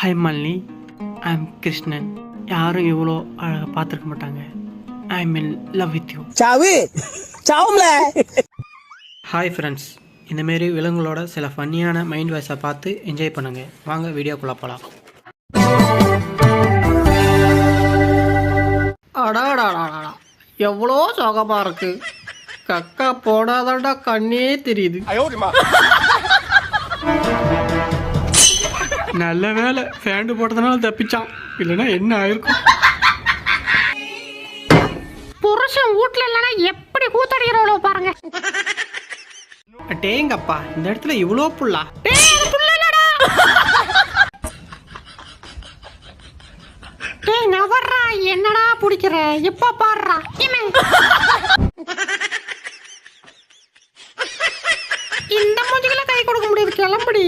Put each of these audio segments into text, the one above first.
Hi Malini, I am Krishnan. யாரும் இவ்வளோ அழகாக பார்த்துருக்க மாட்டாங்க. I am in love with you. Hi friends, இந்தமாரி விலங்குகளோட சில ஃபன்னியான மைண்ட் வாய்ஸை பார்த்து என்ஜாய் பண்ணுங்கள். வாங்க வீடியோக்குள்ளே போகலாம். அடாடாடாடா, எவ்வளோ சோகமாக இருக்கு. கக்கா போடாதடா கண்ணே தெரியுது. நல்ல வேலை ஃபேண்டு போட்டதுனால தப்பிச்சான், இல்லைன்னா என்ன ஆயிருக்கும். புருஷன் வீட்டுல இல்லைன்னா எப்படி கூத்தடிக்கிறவளோ பாருங்க. டேங்கப்பா, இந்த இடத்துல இவ்வளோ புல்லா. டேய் நவர்றா, என்னடா பிடிக்கிற? இப்ப பாடுறா. இந்த மூஞ்சிகளை கை கொடுக்க முடியுது, கிளம்படி.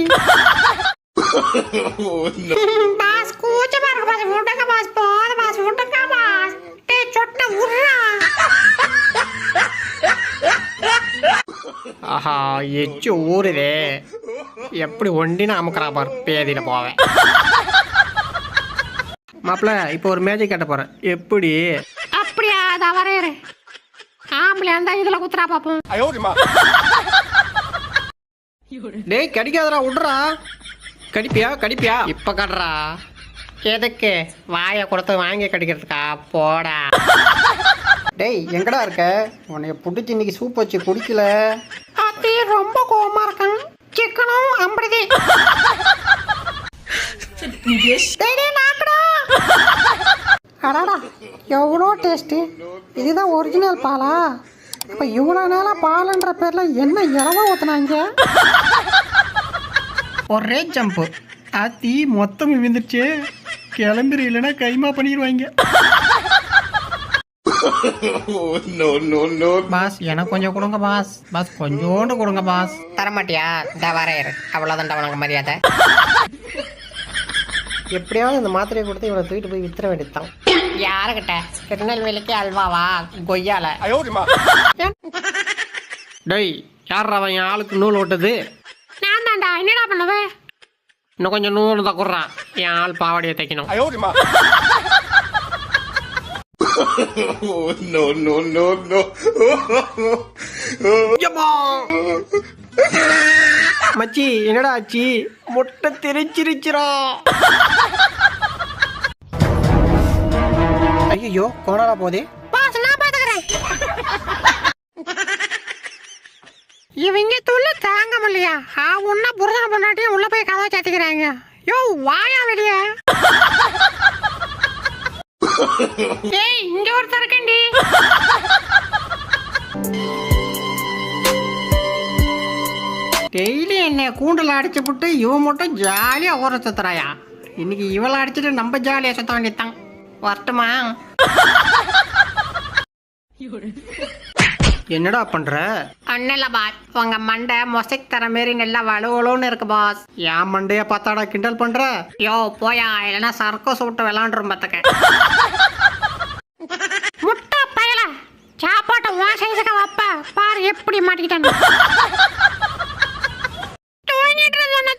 பாஸ் கூச்சமா இருக்கு பாஸ், விட்டுங்க பாஸ், போத பாஸ், விட்டுங்க பாஸ். டேய் சொட்ட உர்றா. ஆஹா, எச்சு ஊறுதே. எப்படி ஒண்டினா அமுக்கிறா பார், பேதியில போவேன். மாப்பிள்ள, இப்போ ஒரு மேஜிக் கட்ட போறேன். எப்படி? அப்படியா? அதை வரையறு. ஆம்பளை அந்த இதுல குத்துறா பாப்போம். டேய் கடிக்காதடா, விட்றா. கடிப்பியா? இப்ப கடுறா. எதுக்கு? வாயை கொடுத்து வாங்கி கடிக்கிறதுக்கா? போடா. டேய் எங்கடா இருக்க? உன்னைய புடிச்சு இன்னைக்கு சூப் வச்சு குடிக்கல. அத்தி ரொம்ப கோவமா இருக்கான். சிக்கனும் அம்படுதே. அடாடா, எவ்வளோ டேஸ்ட்டு. இதுதான் ஒரிஜினல் பாலா? இப்போ இவ்வளோ நாளாக பாலுன்ற பேரில் என்ன இளவா ஊற்றுனாங்க? ஒரே ஜம்பு. ஆத்தி மொத்தம் விழுந்துருச்சு. கிளம்பிரு, இல்லைன்னா கைமா பண்ணிடுவாங்க. பாஸ், எனக்கு கொஞ்சம் கொடுங்க பாஸ். பாஸ் கொஞ்சோண்டு கொடுங்க பாஸ். தரமாட்டியா? இந்த வரையறு. அவ்வளோதான் உனக்கு மரியாதை. எப்படியாவது இந்த மாத்திரையை கொடுத்து இவனை தூக்கிட்டு போய் வித்துற வேண்டியதுதான். யாருக்கிட்ட? திருநெல்வேலிக்கு அல்வாவா? கொய்யால. டேய், யார் அவன் என் ஆளுக்கு நூல் ஓட்டுது? நான் தான்டா. என்னடா பண்ணுவேன்? இன்னும் கொஞ்சம் நூல் தான் கொடுறான். என் ஆள் பாவாடியை தைக்கணும். மச்சி, என்னடா ஆச்சு? முட்டை தெரிச்சிருச்சுரா. ஐயோ, கோணலா போதே. பாஸ், நான் பாத்துக்கிறேன். இவங்க துள்ள தாங்க முடியா? உன்ன புருஷனை பொண்டாட்டியும் உள்ள போய் கதவை சாத்திக்கிறாங்க. யோ வாயா வெளிய. ஏய், இங்க ஒருத்தர் இருக்கண்டி. டெய்லி என்னை கூண்டில் அடிச்சு விட்டு இவன் மட்டும் ஜாலியா ஊற சுத்துறாயா. இன்னைக்கு இவளை அடிச்சுட்டு நம்ம ஜாலியா சுத்த வேண்டியதான். வரட்டுமா? என்னடா பண்ற? ஒன்னும் பாஸ், உங்க மண்டை மொசைக் தர மாரி நல்லா வலுவலுன்னு இருக்கு பாஸ். என் மண்டைய பார்த்தாடா கிண்டல் பண்ற? யோ போயா, இல்லைன்னா சர்க்கஸ் விட்டு விளாண்டுரும் பார்த்துக்க. முட்டை பயல, சாப்பாட்டை உன் சைஸுக்கு வைப்ப பாரு எப்படி மாட்டிக்கிட்டேன்.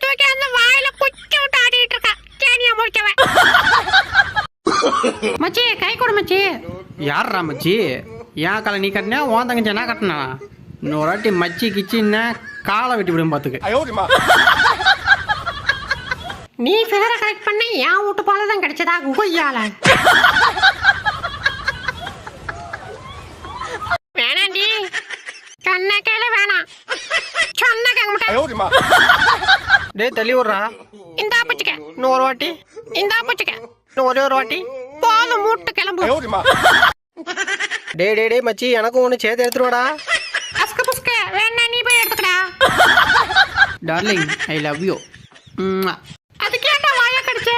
தூக்கி அந்த வாயில குச்சி விட்டு ஆடிட்டு இருக்கா. சேனியா முடிச்சவன். மச்சி கை கொடு மச்சி. யாரா மச்சி? ஏன் காலை நீ கட்டினா உன் தங்கச்சி என்ன கட்டினா? இன்னொரு வாட்டி மச்சி கிச்சின்னா காலை வெட்டி விடும் பார்த்துக்க. நீ ஃபிகரை கரெக்ட் பண்ணி என் வீட்டு பால தான் கிடைச்சதா கொய்யால. வேணாண்டி, சொன்ன கேளு. வேணாம் சொன்ன கேட்க மாட்டேன். டேய் தள்ளி விட்றா. இந்தா பூச்சிக்க. இன்னொரு வாட்டி. இந்தா பூச்சிக்க. இன்னும் ஒரே ஒரு வாட்டி. போதும், மூட்டு கிளம்பு. டே மச்சி, எனக்கும் ஒன்று சேர்த்து எடுத்துருவாடா. அஸ்கு புஸ்கு வேணா நீ போய் எடுத்துக்கடா. Darling, I love you. அதுக்கு ஏன்டா வாய கடிச்ச?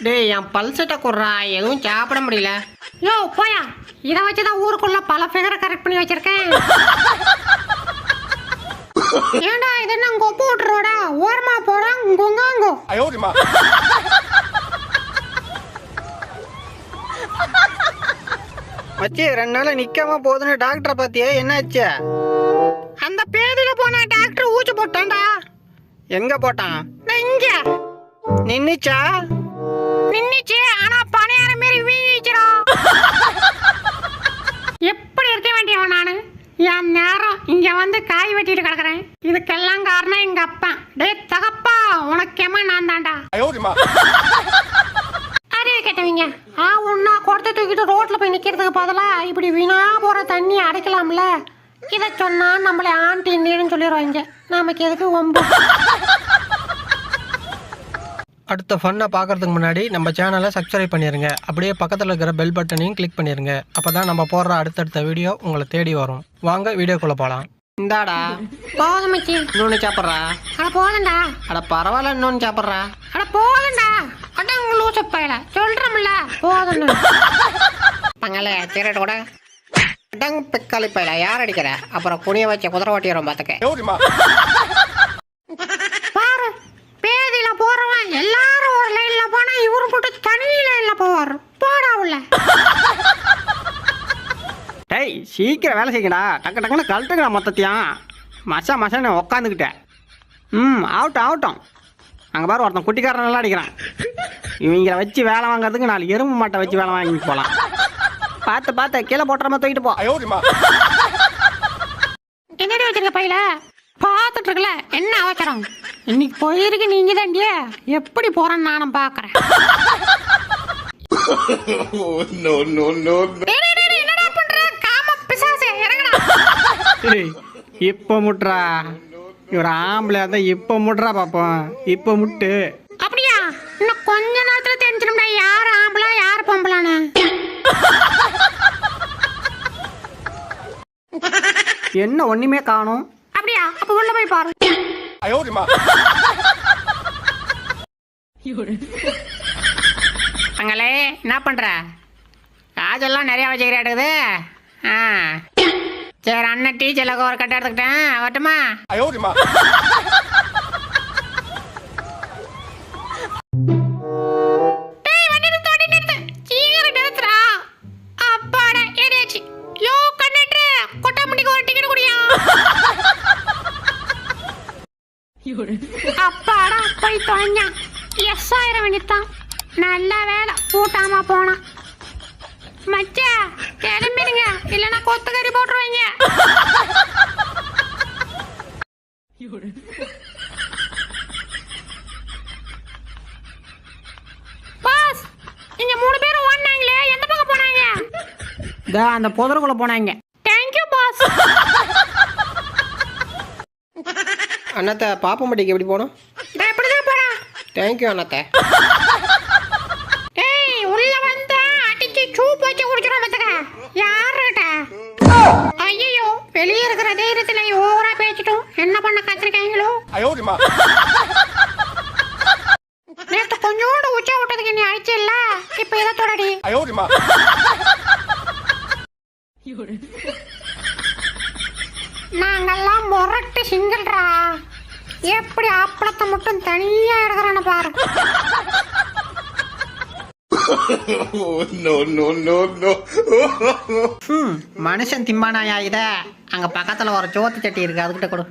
டேய், என் பல்சட்டை குடுறா, எதுவும் சாப்பிட முடியல. யோ போயா, இதை வச்சுதான் ஊருக்குள்ள பல ஃபிகரை கரெக்ட் பண்ணி வச்சிருக்கேன். ஏண்டா இது என்ன கொப்பு விட்டுறோடா? ஓரமா போடா. கொங்காங்கோ. மச்சி, 2 நாள் நிக்காம போகுதுன்னு டாக்டரை பார்த்தியா? என்னாச்சு? அந்த பேதியில போன டாக்டர் ஊசி போட்டான்டா. எங்க போட்டான்? இங்க நின்னுச்சா? நின்னுச்சு, ஆனா பணியார மாரி வீங்கிச்சுடா. எப்படி இருக்க வேண்டியவன் நானு? என் நேரம் இங்க வந்து காய் வெட்டிட்டு கிடக்குறேன். இதுக்கெல்லாம் காரணம் எங்க அப்பா. டேய் தகப்பா, உனக்கேமா நான் தான்டா. அறிவு கேட்டவங்க ஒன்னா கொடுத்து தூக்கிட்டு ரோட்ல போய் நிக்கிறதுக்கு பதிலா இப்படி வீணா போற தண்ணி அடைக்கலாம்ல. இதை சொன்னா நம்மளை ஆண்டி நீன்னு சொல்லிடுவாங்க. நமக்கு எதுக்கு ஒம்பு. அடுத்த ஃபன்னை பார்க்கறதுக்கு முன்னாடி நம்ம சேனலை சப்ஸ்கிரைப் பண்ணிடுங்க. அப்படியே பக்கத்தில் இருக்கிற பெல் பட்டனையும் கிளிக் பண்ணிடுங்க. அப்போ தான் நம்ம போடுற அடுத்தடுத்த வீடியோ உங்களை தேடி வரும். வாங்க வீடியோக்குள்ளே போகலாம். இந்தாடா போதும் மச்சி. இன்னொன்று சாப்பிட்றா. அட போதும்டா. அட பரவாயில்ல, இன்னொன்று சாப்பிட்றா. அட போதும்டா. அதான் லூச பையல சொல்றோம்ல போதும்னு. பங்களே சிகரெட் கூட டங் பிக்காளி பையல யார் அடிக்கிற? அப்புறம் குனிய வச்ச குதிரை ஓட்டிடுறோம் பார்த்துக்க. பாரு, பேதியில போறவன் எல்லாரும் ஒரு லைன்ல போனா இவரு போட்டு தனி லைன்ல போவார். போடா உள்ள. டேய் சீக்கிரம் வேலை செய்யடா. டக்கு டக்குன்னு கழட்டுங்கடா மொத்தத்தையும். மசான்னு உக்காந்துக்கிட்டேன். ஆகட்டும் ஆகட்டும். அங்கே பாரு ஒருத்தன் குட்டிக்காரன் நல்லா அடிக்கிறான். இவங்களை வச்சு வேலை வாங்குறதுக்கு 4 எறும்பு மாட்டை வச்சு வேலை வாங்கி போகலாம். பார்த்து கீழே போட்டுற மாதிரி தூக்கிட்டு போ. என்னடி வச்சிருக்க பையில? பார்த்துட்டு இருக்கல, என்ன அவசரம்? இன்னைக்கு போயிருக்கு நீங்க தாண்டிய. எப்படி போறேன்னு நானும் பாக்குறேன். என்னடா பண்ற காம பிசாசே? இறங்கடா. இப்போ முட்றா. இவர் ஆம்பளை தான். இப்போ முட்றா பாப்போம். இப்போ முட்டு. அப்படியா? இன்னும் கொஞ்ச நேரத்துல தெரிஞ்சிடும்டா யார் ஆம்பளை யார் பொம்பளான்னு. என்ன ஒண்ணுமே காணும்? அப்படியா? அப்ப உள்ள போய் பாரு. பங்களே என்ன பண்ற? காஜெல்லாம் நிறைய வச்சுக்கிறாடுது. சரி அண்ணன் டீச்சர்ல ஒரு கட்ட எடுத்துக்கிட்டேன். வரட்டுமா? அப்பாடா போய் தொலைஞ்சா. எஸ் ஆயிர வேண்டியதான். நல்ல வேலை கூட்டாம போனா. மச்சா கிளம்பிடுங்க, இல்லைன்னா கொத்துக்கறி போட்டுருவீங்க. பாஸ், இங்க 3 பேரும் ஓடுனாங்களே, எந்த பக்கம் போனாங்க? அந்த புதருக்குள்ள போனாங்க. Thank you boss. அண்ணாத்த பாப்பம்பட்டிக்கு எப்படி போகணும்? எப்படிதான் போறேன்? தேங்க்யூ அண்ணாத்த. ஏய் உள்ள வந்து அடிச்சு சூப் வச்சு குடிச்சிடும் பார்த்துக்க. யாருகிட்ட? ஐயோ, வெளியே இருக்கிற தைரியத்துல ஓவரா பேசிட்டோம். என்ன பண்ண கத்திரிக்காய்களோ? நேற்று கொஞ்சோண்டு உச்சா விட்டதுக்கு நீ அடிச்சு இல்ல, இப்ப எதை தொடடி? நாங்கெல்லாம் முரட்டு சிங்கிள்ரா. எப்படி அப்பளத்தை மட்டும் தனியா இருக்கிறான்னு பாரு. மனுஷன் திம்பானாயா இத? அங்க பக்கத்துல ஒரு சோத்து சட்டி இருக்கு, அதுகிட்ட கொடு.